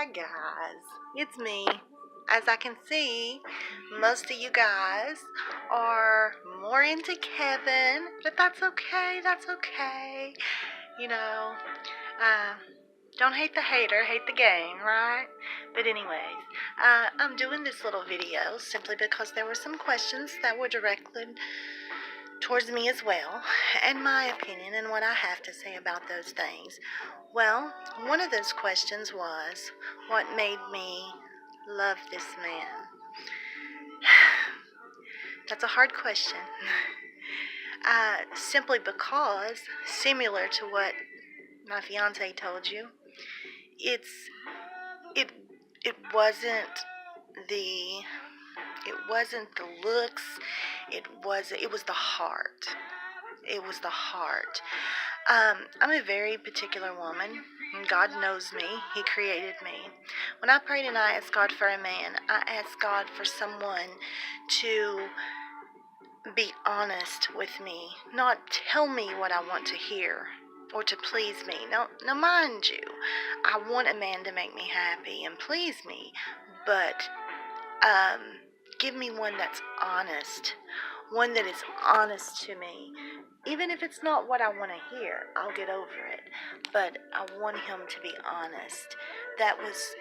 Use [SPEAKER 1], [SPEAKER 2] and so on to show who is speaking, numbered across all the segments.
[SPEAKER 1] Hi guys, it's me. As I can see, most of you guys are more into Kevin, but that's okay, that's okay. You know, uh, don't hate the hater, hate the game, right? But anyways, I'm doing this little video simply because there were some questions that were directed towards me as well, and my opinion and what I have to say about those things. Well, one of those questions was, what made me love this man? That's a hard question. Simply because, similar to what my fiance told you, it's it it the it wasn't the looks. It was the heart. It was the heart. I'm a very particular woman. And God knows me. He created me. When I prayed and I asked God for a man, I asked God for someone to be honest with me, not tell me what I want to hear or to please me. Now mind you, I want a man to make me happy and please me, but um, give me one that's honest, one that is honest to me. Even if it's not what I want to hear, I'll get over it. But I want him to be honest. That was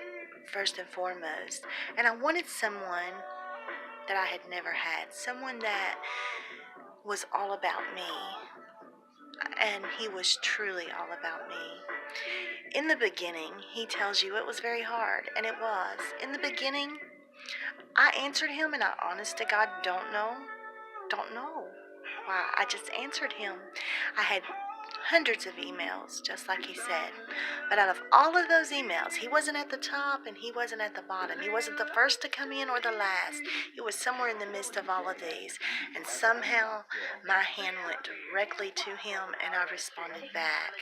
[SPEAKER 1] first and foremost. And I wanted someone that I had never had, someone that was all about me. And he was truly all about me. In the beginning, he tells you it was very hard, and it was. In the beginning, I answered him, and I honest to God don't know why. I just answered him. I had hundreds of emails, just like he said. But out of all of those emails, he wasn't at the top and he wasn't at the bottom. He wasn't the first to come in or the last. He was somewhere in the midst of all of these. And somehow my hand went directly to him and I responded back.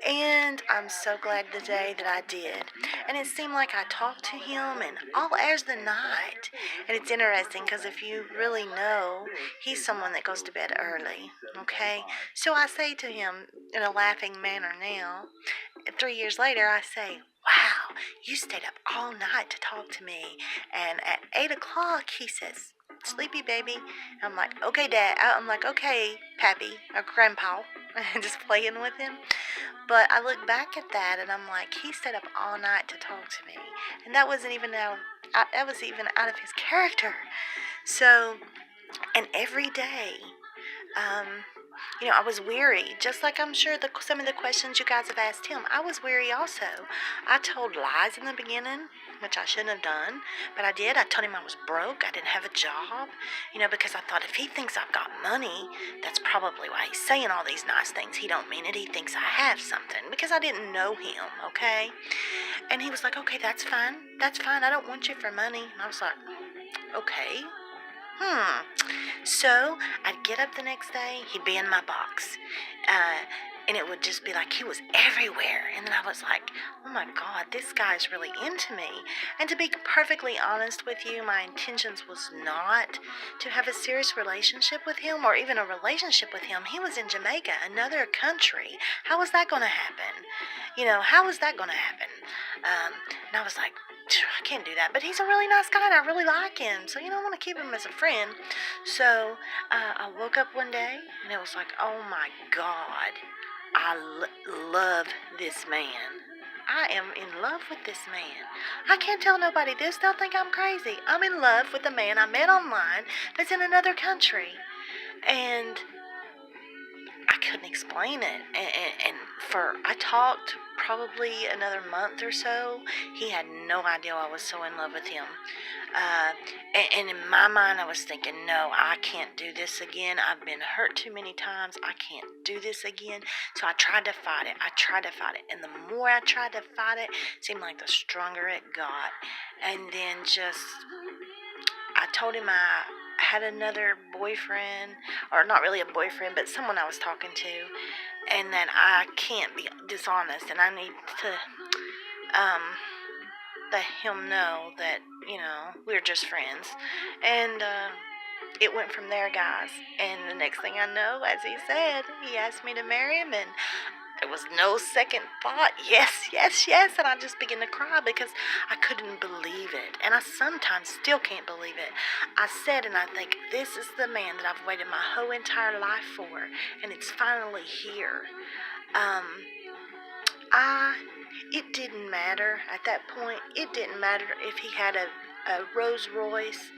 [SPEAKER 1] And I'm so glad the day that I did. And it seemed like I talked to him and all as the night. And it's interesting because if you really know, he's someone that goes to bed early, okay? So I say to him in a laughing manner now, 3 years later, I say, wow, you stayed up all night to talk to me. And at 8 o'clock, he says, sleepy baby. I'm like, okay, Dad. I'm like, okay, Pappy or Grandpa. Just playing with him. But I look back at that and I'm like, he stayed up all night to talk to me. And that wasn't even that was even out of his character. So, and every day, I was weary, just like I'm sure some of the questions you guys have asked him. I was weary also. I told lies in the beginning, which I shouldn't have done, but I did. I told him I was broke. I didn't have a job, because I thought if he thinks I've got money, that's probably why he's saying all these nice things. He don't mean it. He thinks I have something because I didn't know him, okay? And he was like, okay, that's fine. That's fine. I don't want you for money. And I was like, okay. So I'd get up the next day, he'd be in my box. And it would just be like he was everywhere. And then I was like, oh my God, this guy's really into me. And to be perfectly honest with you, my intentions was not to have a serious relationship with him or even a relationship with him. He was in Jamaica, another country. How was that going to happen? How was that going to happen? And I was like, I can't do that. But he's a really nice guy and I really like him. So, I want to keep him as a friend. So I woke up one day and it was like, oh my God, I love this man. I am in love with this man. I can't tell nobody this. They'll think I'm crazy. I'm in love with a man I met online that's in another country. And I couldn't explain it. And I talked probably another month or so. He had no idea I was so in love with him. And in my mind, I was thinking, no, I can't do this again. I've been hurt too many times. I can't do this again. So I tried to fight it. And the more I tried to fight it, seemed like the stronger it got. And then I told him I had another boyfriend, or not really a boyfriend, but someone I was talking to, and that I can't be dishonest, and I need to let him know that, we're just friends. And it went from there, guys. And the next thing I know, as he said, he asked me to marry him, and There was no second thought. Yes, yes, yes. And I just began to cry because I couldn't believe it. And I sometimes still can't believe it. I said, and I think, this is the man that I've waited my whole entire life for. And it's finally here. Um, it didn't matter at that point. It didn't matter if he had a Rolls Royce,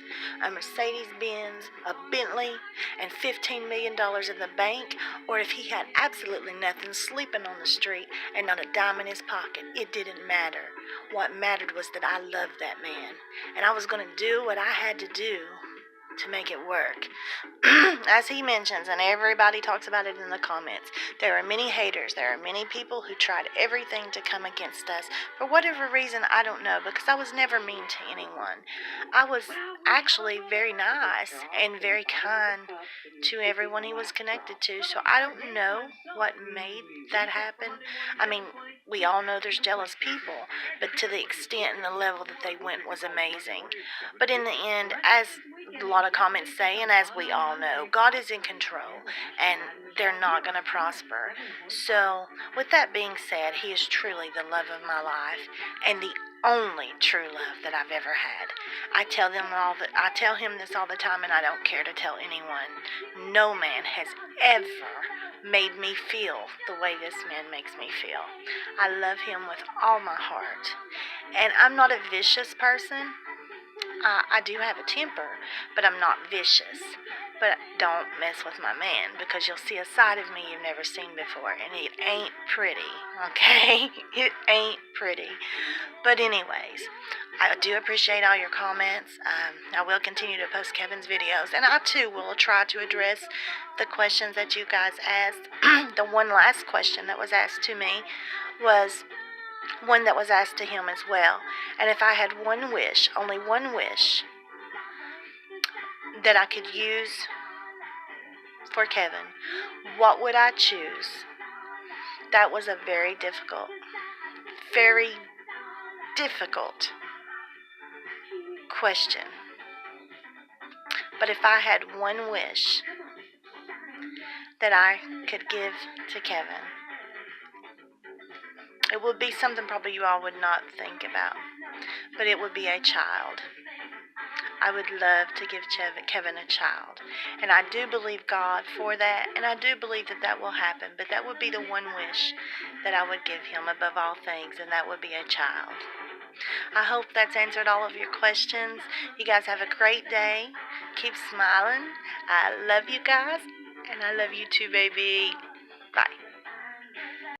[SPEAKER 1] a Mercedes Benz, a Bentley, and $15 million in the bank, or if he had absolutely nothing, sleeping on the street and not a dime in his pocket. It didn't matter. What mattered was that I loved that man, and I was going to do what I had to do to make it work. As he mentions, and everybody talks about it in the comments, there are many haters. There are many people who tried everything to come against us. For whatever reason, I don't know, because I was never mean to anyone. I was actually very nice and very kind to everyone he was connected to. So I don't know what made that happen. I mean, we all know there's jealous people, but to the extent and the level that they went was amazing. But in the end, as a lot of comments say, and as we all know, God is in control, and they're not going to prosper. So, with that being said, he is truly the love of my life, and the only true love that I've ever had. I tell him this all the time, and I don't care to tell anyone. No man has ever made me feel the way this man makes me feel. I love him with all my heart. And I'm not a vicious person. I do have a temper, but I'm not vicious. But don't mess with my man, because you'll see a side of me you've never seen before, and it ain't pretty, okay? It ain't pretty. But anyways, I do appreciate all your comments. I will continue to post Kevin's videos, and I too will try to address the questions that you guys asked. The one last question that was asked to me was one that was asked to him as well. And if I had one wish, only one wish, that I could use for Kevin, what would I choose? That was a very difficult question. But if I had one wish that I could give to Kevin, it would be something probably you all would not think about, but it would be a child. I would love to give Kevin a child, and I do believe God for that, and I do believe that that will happen, but that would be the one wish that I would give him above all things, and that would be a child. I hope that's answered all of your questions. You guys have a great day. Keep smiling. I love you guys, and I love you too, baby. Bye.